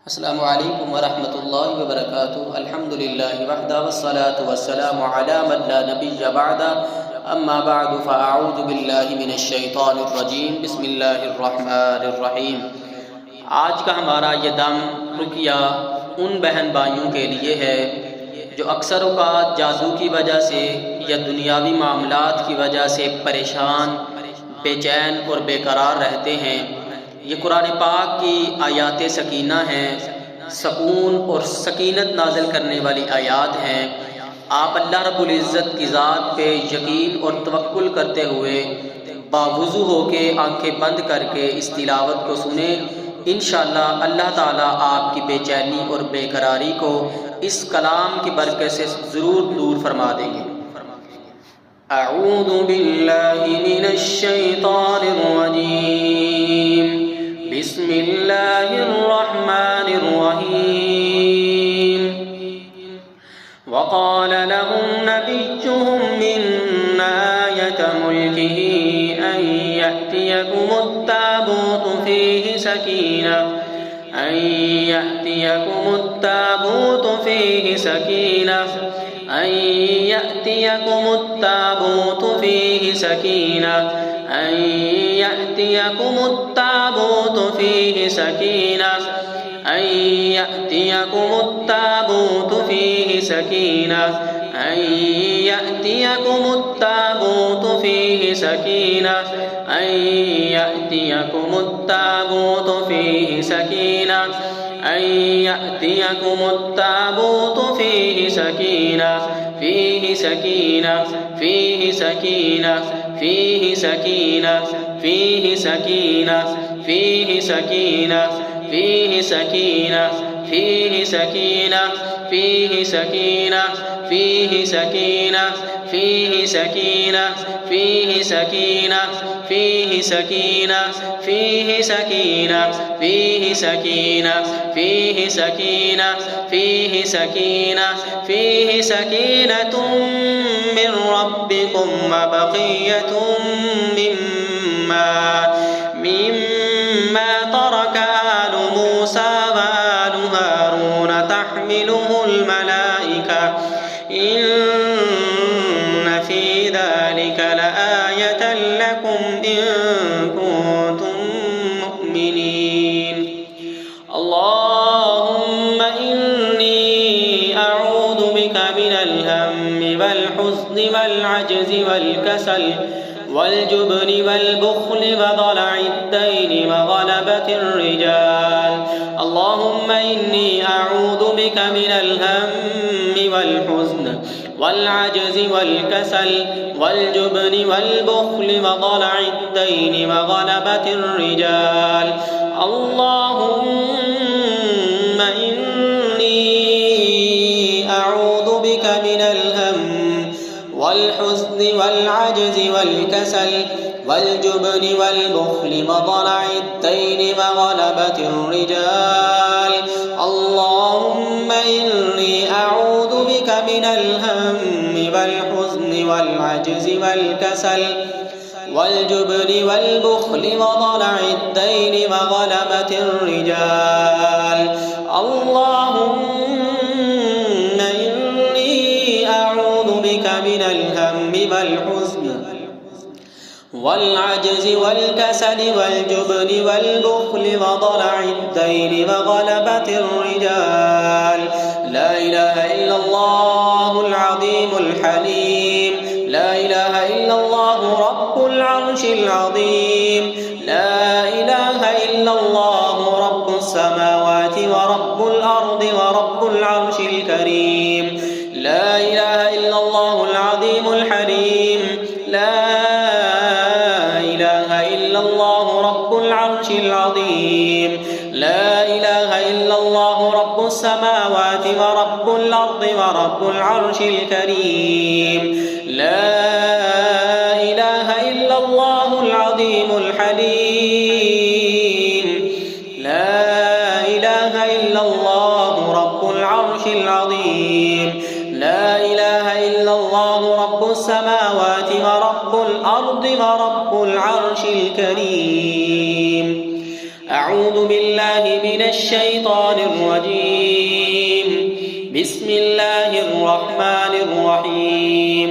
अस्सलामु अलैकुम वरहमतुल्लाहि वबरकातुहू। अल्हम्दुलिल्लाहि वहदा वस्सलातु वस्सलामु अला मन ला नबिय्य बअदा। अम्मा बअदु फ़अऊज़ु बिल्लाहि मिनश शैतानिर रजीम। बिस्मिल्लाहिर रहमानिर रहीम। आज का हमारा ये दम रुकिया उन बहन भाइयों के लिए है जो अक्सर औक़ात जादू की वजह से या दुनियावी मामलात की वजह से परेशान, बेचैन और बेकरार रहते हैं। ये कुरान पाक की आयात सकीना हैं, सकून और सकीनत नाज़िल करने वाली आयात हैं। आप अल्लाह रब्बुल इज़्ज़त की ज़ात पे यकीन और तवक्कुल करते हुए बावुज़ू होके आंखें बंद करके इस तिलावत को सुने। इंशाअल्लाह अल्लाह ताला आपकी बेचैनी और बेकरारी को इस कलाम की बरकत से ज़रूर दूर फरमा देंगे। अऊज़ु बिल्लाहि मिनश शैतानिर रजीम। बिस्मिल्लाहिर रहमानिर रहीम। वक़ाल लहुम नबिय्युहुम इन्ना आयता मुल्किही अन यअतियकुमुत ताबूतु फ़ीहि सकीना मिन रब्बिकुम व बक़िय्यतुम मिम्मा तरक आलु मूसा व आलु हारून तहमिलुहुल मलाइका इन्न फी ज़ालिका लआयतन लकुम इन कुंतुम मुमिनीन। अल्लाहुम्मा इन्नी अऊज़ु बिका मिनल हम्मि वल हुज़्नि वल अज्ज़ि वल कसल वल्जुब्नि वल्बुख्लि वदलइद दैनि वगलबतिर रिजाल। अल्लाहुम्मा इन्नी अऊज़ु बिका मिनल हम्मि वल हुज़्नि वल अज्ज़ि वल कसल वल्जुब्नि वल्बुख्लि वदलइद दैनि वगलबतिर रिजाल। अल्लाहुम्मा इन्नी अऊज़ु बिका मिनल हम्मि वल हुज़्नि वल अज्ज़ि वल कसल वल्जुब्नि वल्बुख्लि वदलइद दैनि वगलबतिर रिजाल। अल्लाहुम्मा इन्नी अऊज़ु बिका मिनल हम्मि वल हुज़्नि वल अज्ज़ि वल कसल वल्जुब्नि वल्बुख्लि वदलइद दैनि वगलबतिर रिजाल। अल्लाहुम्मा इन्नी अऊज़ु बिका मिनल हम्मि वल हुज़्नि वल अज्ज़ि वल कसल वल्जुब्नि वल्बुख्लि वदलइद दैनि वगलबतिर रिजाल। ला इलाहा इल्लल्लाहुल अज़ीमुल हलीम। ला इलाहा इल्लल्लाहु रब्बुल अर्शिल अज़ीम। ला इलाहा इल्लल्लाहु रब्बुस समावाति व रब्बुल अर्दि व रब्बुल अर्शिल करीम। ला इलाहा इल्लल्लाहुल अज़ीमुल हलीम। ला इलाहा इल्लल्लाहु रब्बुल अर्शिल अज़ीम। ला इलाहा इल्लल्लाहु रब्बुस समावाति व रब्बुल अर्दि व रब्बुल अर्शिल करीम। ला इलाहा इल्लल्लाहुल अज़ीमुल हलीम। ला इलाहा इल्लल्लाहु रब्बुल अर्शिल अज़ीम। ला इलाहा इल्लल्लाहु रब्बुस समावाति व रब्बुल अर्दि व रब्बुल अर्शिल करीम। अऊज़ु बिल्लाहि मिन मिनश्शैतानिर रजीम। बिस्मिल्लाहिर रहमानिर रहीम।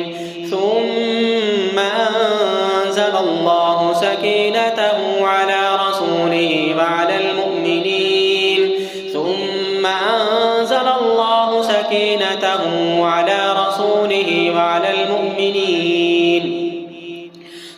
सुम्मा अंज़लल्लाहु सकीनतहु अला रसूलिही व अलल मुअ्मिनीन। सुम्मा अंज़लल्लाहु सकीनतहु अला रसूलिही व अलल मुअ्मिनीन।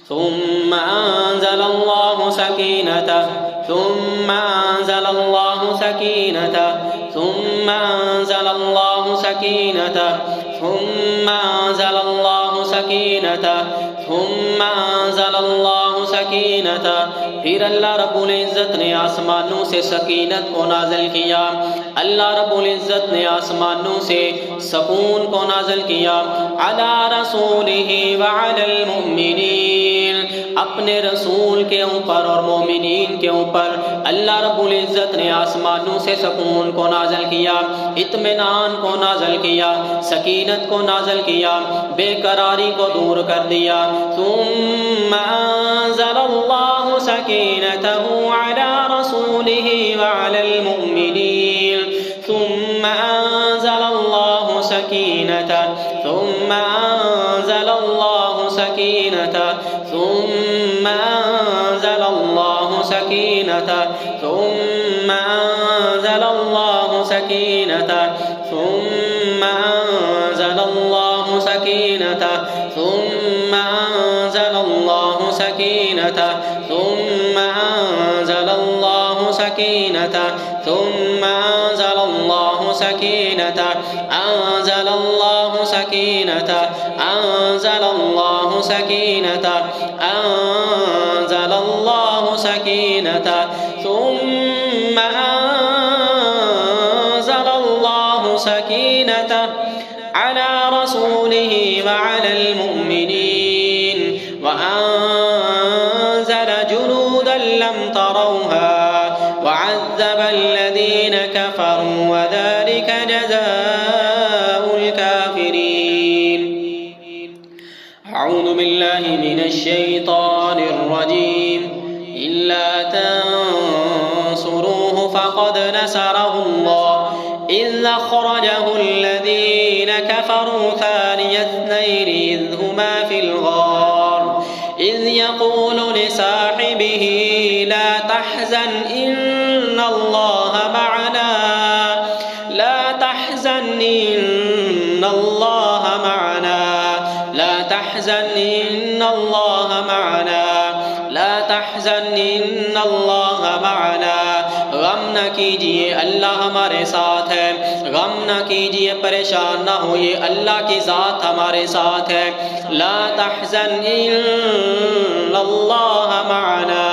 सुम्मा अंज़लल्लाहु सकीनतहु सुम्मा अंज़लल्लाहु सकीनतहु सुम्मा अंज़लल्लाहु सकीनतहु सुम्मा अंज़लल्लाहु सकीनतहु सुम्मा अंज़लल्लाहु सकीनतहु। फिर अल्लाह रब्बुल इज़्ज़त ने आसमानों से सकीनत को नाज़िल किया। अल्लाह रब्बुल इज़्ज़त ने आसमानों से सकून को नाज़िल किया। अला रसूलिही व अलल मुअ्मिनीन, अपने रसूल के ऊपर और मोमिनीन के ऊपर अल्लाह रब्बुल इज़्ज़त ने आसमानों से सकून को नाज़िल किया, इत्मीनान को नाज़िल किया, सकीनत को नाज़िल किया, बेकरारी को दूर कर दिया। सुम्मा अंज़लल्लाहु सकीनतहु अला रसूलिही व अलल मुअ्मिनीन। सुम्मा अंज़लल्लाहु सकीनतहु सुम्मा अंज़लल्लाहु सकीनतहु सुम्मा अंज़लल्लाहु सकीनतहु सुम्मा अंज़लल्लाहु सकीनतहु सुम्मा अंज़लल्लाहु सकीनतहु सुम्मा अंज़लल्लाहु सकीनतहु सुम्मा अंज़लल्लाहु सकीनतहु सुम्मा अंज़लल्लाहु सकीनतहु अंज़लल्लाहु सकीनतहु अंज़लल्लाहु सकीनतहु अंज़लल्लाहु सकीनतहु सुम्मा अंज़लल्लाहु सकीनतहु अला रसूलिही व अलल मुअ्मिनीन व अंज़ल जुनूदन लम तरौहा व अज़्ज़ब अल्लज़ीन कफ़रू व ज़ालिक जज़ाउल काफ़िरीन। अऊज़ु बिल्लाहि मिनश्शैतानिर रजीम। इल्ला तंसुरूहु फ़क़द नसरहुल्लाह इज़ अख़रजहु अल्लज़ीन कफ़रू थानिय इस्नैनि इज़ हुमा फ़िल ग़ार इज़ यक़ूलु लिसाहिबिही ला तहज़न इन्नल्लाह मअना ला तहज़न इन्नल्लाह मअना ला तहज़न इन्नल्लाह मअना ला तहज़न इन्नल्लाह मअना। गम न कीजिए, अल्लाह हमारे साथ है। गम न कीजिए, परेशान न होइए, अल्लाह की ज़ात हमारे साथ है। ला तहज़न इन्नल्लाह मअना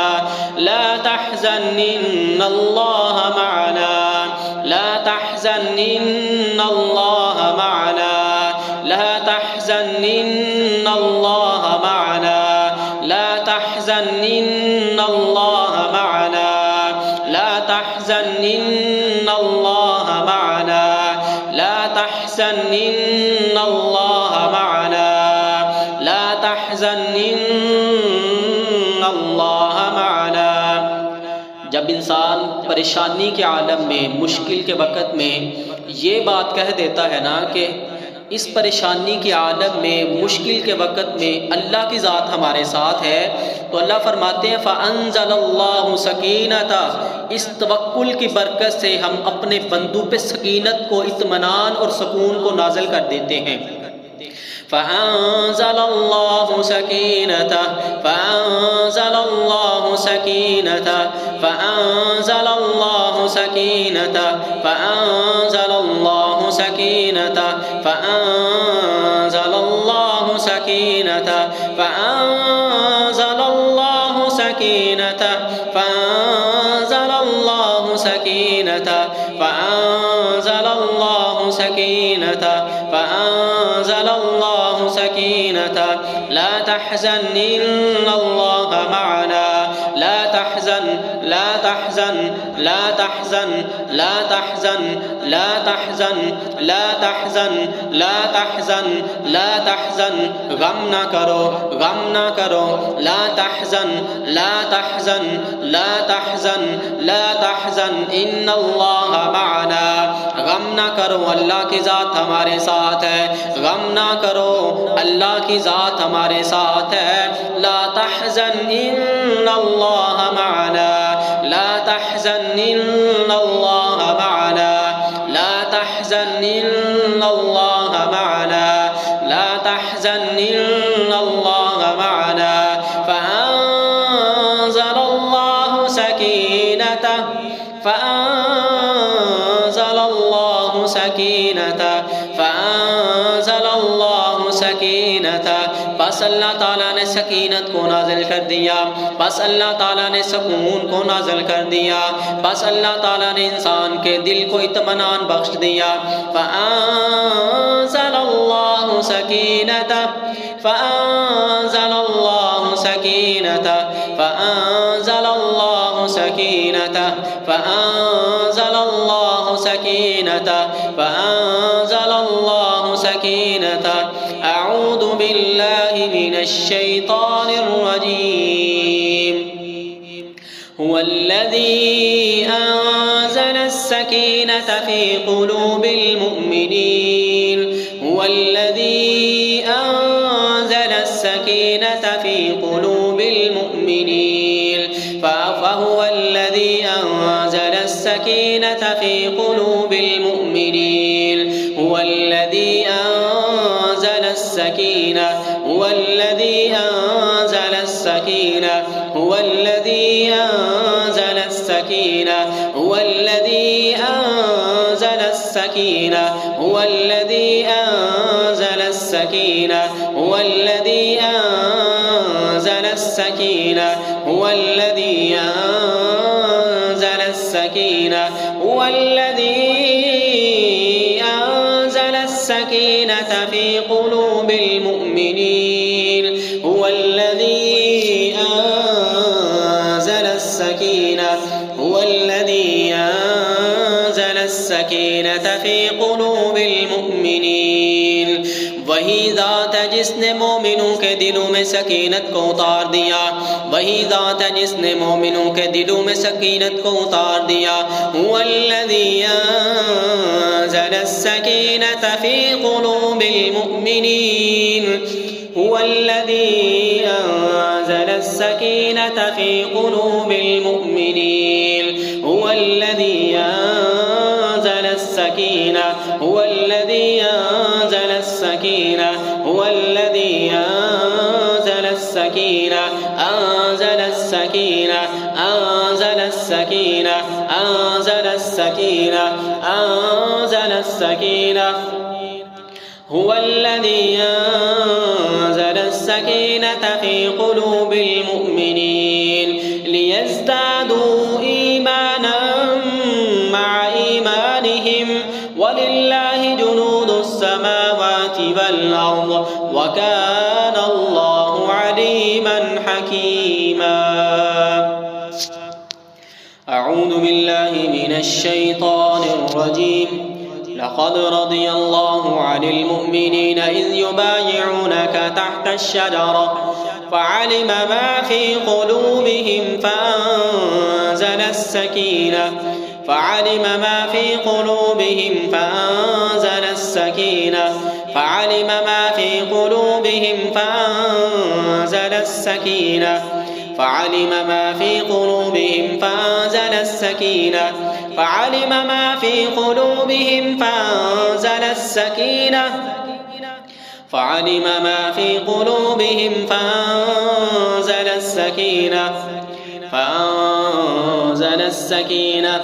ला तहज़न इन्नल्लाह मअना ला तहज़न इन्नल्लाह मअना ला तहज़न इन्नल्लाह मअना ला तहज़न इन्नल्लाह मअना ला तहज़न इन्नल्लाह मअना ला तहज़न इन्नल्लाह मअना ला तहज़न इन्नल्लाह मअना। जब इंसान परेशानी के आलम में, मुश्किल के वक़्त में ये बात कह देता है ना कि इस परेशानी के आलम में, मुश्किल के वक़्त में अल्लाह की ज़ात हमारे साथ है, तो अल्लाह फरमाते हैं फ़अंज़लल्लाहु सकीनतहु, इस तवक्कुल की बरकत से हम अपने बंदू पे सकीनत को, इत्मीनान और सुकून को नाज़िल कर देते हैं। फ़अंज़लल्लाहु सकीनतहु फ़अंज़लल्लाहु सकीनतहु फ़अंज़लल्लाहु सकीनतहु फ़अंज़लल्लाहु सकीनतहु फ़अंज़लल्लाहु सकीनतहु फ़अंज़लल्लाहु सकीनतहु फ़अंज़लल्लाहु सकीनतहु फ़अंज़लल्लाहु सकीनतहु फ़अंज़लल्लाहु सकीनतहु ला तहज़न इन्नल्लाह मअना ला تحزن لا تحزن لا تحزن لا تحزن لا تحزن لا تحزن لا تحزن لا تحزن غم نہ کرو غم نہ کرو لا تحزن لا تحزن لا تحزن لا تحزن ان اللہ معنا غم نہ کرو اللہ کی ذات ہمارے ساتھ ہے غم نہ کرو اللہ کی ذات ہمارے ساتھ ہے لا تحزن ان اللہ معنا لا تحزن ان اللہ معنا لا تحزن ان اللہ معنا لا تحزن ان اللہ معنا فأنزل الله سكينته فأنزل الله سكينته فأنزل الله سكينته بس اللہ تعالیٰ نے سکینت کو نازل کر دیا بس اللہ تعالیٰ نے سکون کو نازل کر دیا بس اللہ تعالیٰ نے انسان کے دل کو اطمینان بخش دیا فأنزل الله سكينته فأنزل الله سكينته فأنزل الله سكينته فأنزل الله سكينته فأنزل الله سكينته أعوذ بالله من الشيطان الرجيم هو الذي أنزل السكينة في قلوب المؤمنين هو الذي أنزل السكينة في قلوب المؤمنين فهو الذي أنزل السكينة في قلوب المؤمنين هو الذي أنزل السكينة هو الذي أنزل السكينة هو الذي أنزل السكينة هو الذي أنزل السكينة هو الذي أنزل السكينة هو الذي أنزل السكينة هو الذي أنزل السكينة هو الذي أنزل السكينة في قلوب المؤمنين هو الذي أنزل السكينة هو الذي أنزل السكينة في قلوب المؤمنين وہی ذات ہے جس نے مومنوں کے دلوں میں سکینت کو اتار دیا وہی ذات ہے جس نے مومنوں کے دلوں میں سکینت کو اتار دیا هو الذي أنزل السكينة في قلوب المؤمنين هو الذي أنزل السكينة في قلوب المؤمنين هو الذي أنزل السكينة هو الذي أنزل السكينة هو الذي أنزل السكينة أنزل السكينة أنزل السكينة أنزل السكينة أنزل السكينة هو الذي أنزل السكينة في قلوب المؤمنين ليزدادوا إيمانا مع إيمانهم ولله جنود السماوات والأرض وكان الله عليما حكيما أعوذ بالله من الشيطان الرجيم لقد رضي الله عن المؤمنين إذ يبايعونك تحت الشجرة فعلم ما في قلوبهم فأنزل السكينة فعلم ما في قلوبهم فأنزل السكينة فعلم ما في قلوبهم فأنزل السكينة فعلم ما في قلوبهم فأنزل السكينة فعلم ما في قلوبهم فأنزل السكينة فعلم ما في قلوبهم فأنزل السكينة فأنزل السكينة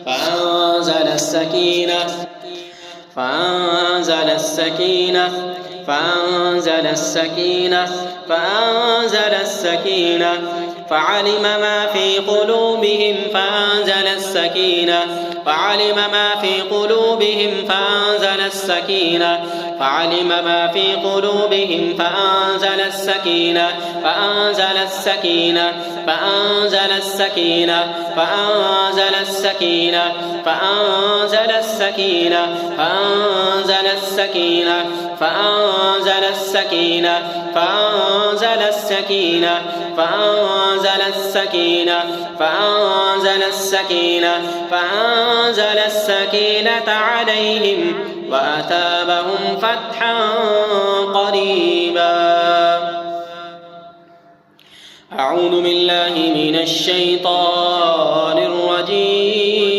فأنزل السكينة فأنزل السكينة فأنزل السكينة فأنزل السكينة فعلم ما في قلوبهم فأنزل السكينة فعلم ما في قلوبهم فأنزل السكينة فعلم ما في قلوبهم فأنزل السكينة فأنزل السكينة فأنزل السكينة فأنزل السكينة فأنزل السكينة فأنزل السكينة فأنزل السكينة فأنزل السكينة فأنزل السكينة فأنزل السكينة فأنزل السكينة عليهم وأثابهم فتحا قريبا. أعوذ بالله من الشيطان الرجيم.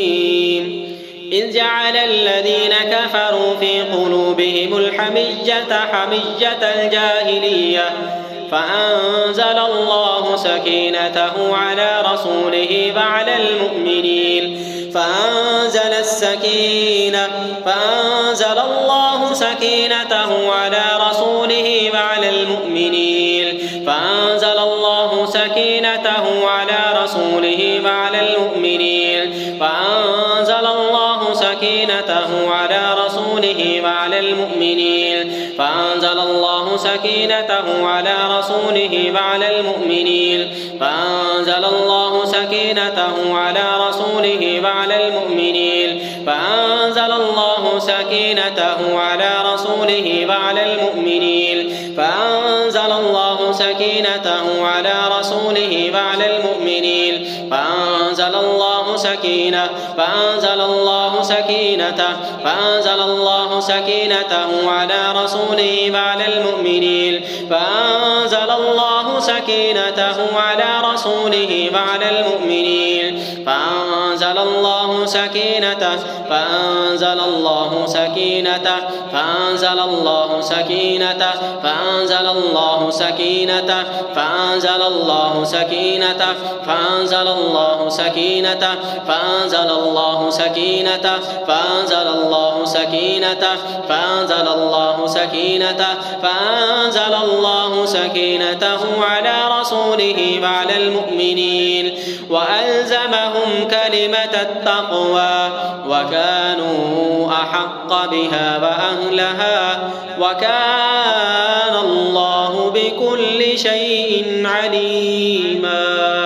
إذ جعل الذين كفروا في قلوبهم الحمية حمية الجاهلية فأنزل الله سكينته على رسوله وعلى المؤمنين فأنزل السكينة فأنزل الله سكينته على رسوله وعلى المؤمنين فأنزل الله سكينته على رسوله وعلى المؤمنين فأنزل الله سكينته على رسوله وعلى المؤمنين فأنزل الله سكينته على رسوله وعلى المؤمنين فأنزل الله سكينته على رسوله وعلى المؤمنين فأنزل الله سكينته على رسوله وعلى المؤمنين فأنزل الله سكينته على رسوله وعلى المؤمنين فأنزل الله سكينة فأنزل الله سكينته فأنزل الله سكينته على رسوله وعلى المؤمنين فأنزل الله سكينته على رسوله وعلى المؤمنين فأنزل الله سكينته فأنزل الله سكينته فأنزل الله سكينته فأنزل الله سكينته فأنزل الله سكينته فأنزل الله سكينته فأنزل الله سكينته فأنزل الله سكينته فأنزل الله سكينته فأنزل الله سكينته على رسوله وعلى المؤمنين وألزمهم كلمة التقوى وكانوا أحق بها وأهلها وكان الله بكل شيء عليما.